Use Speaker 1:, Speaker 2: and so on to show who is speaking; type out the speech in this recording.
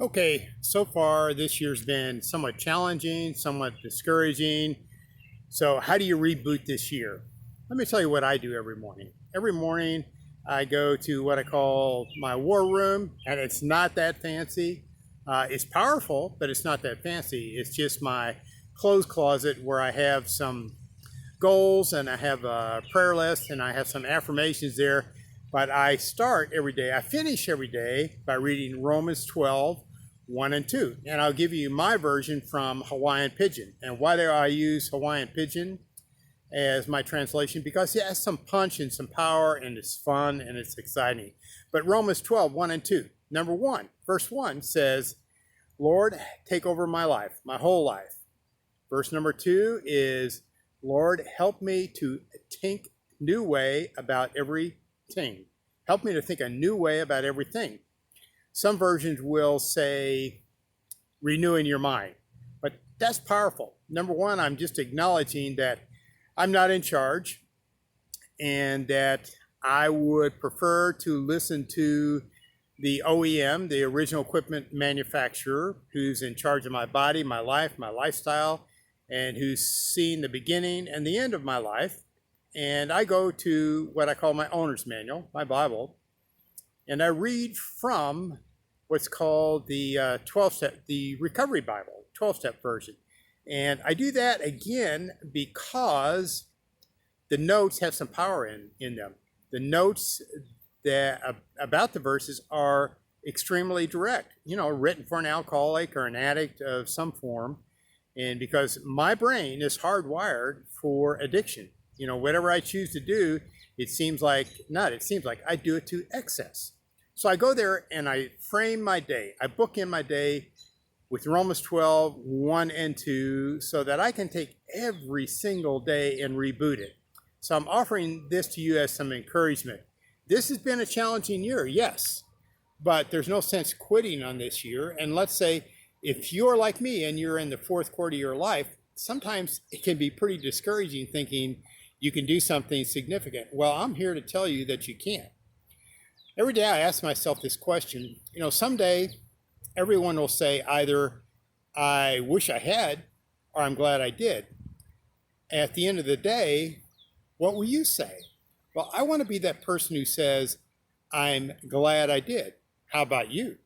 Speaker 1: Okay, so far this year's been somewhat challenging, somewhat discouraging. So, how do you reboot this year? Let me tell you what I do every morning. Every morning, I go to what I call my war room, and it's not that fancy. It's powerful, but it's not that fancy. It's just my clothes closet where I have some goals and I have a prayer list and I have some affirmations there. But I start every day, I finish every day by reading Romans 12, 1 and 2. And I'll give you my version from Hawaiian Pidgin. And why do I use Hawaiian Pidgin as my translation? Because it has some punch and some power and it's fun and it's exciting. But Romans 12, 1 and 2. Number 1, verse 1 says, Lord, take over my life, my whole life. Verse number 2 is, Lord, help me to think new way about everything. Help me to think a new way about everything. Some versions will say renewing your mind, but that's powerful. Number 1, I'm just acknowledging that I'm not in charge and that I would prefer to listen to the OEM, the original equipment manufacturer, who's in charge of my body, my life, my lifestyle, and who's seen the beginning and the end of my life. And I go to what I call my owner's manual, my Bible, and I read from what's called the 12-step, the Recovery Bible, 12-step version. And I do that again because the notes have some power in them. The notes that about the verses are extremely direct, written for an alcoholic or an addict of some form. And because my brain is hardwired for addiction, whatever I choose to do, it seems like I do it to excess. So I go there and I frame my day. I bookend my day with Romans 12, 1 and 2, so that I can take every single day and reboot it. So I'm offering this to you as some encouragement. This has been a challenging year, yes, but there's no sense quitting on this year. And let's say if you're like me and you're in the fourth quarter of your life, sometimes it can be pretty discouraging thinking you can do something significant. Well, I'm here to tell you that you can't. Every day I ask myself this question, someday everyone will say either I wish I had or I'm glad I did. At the end of the day, what will you say? Well, I want to be that person who says, I'm glad I did. How about you?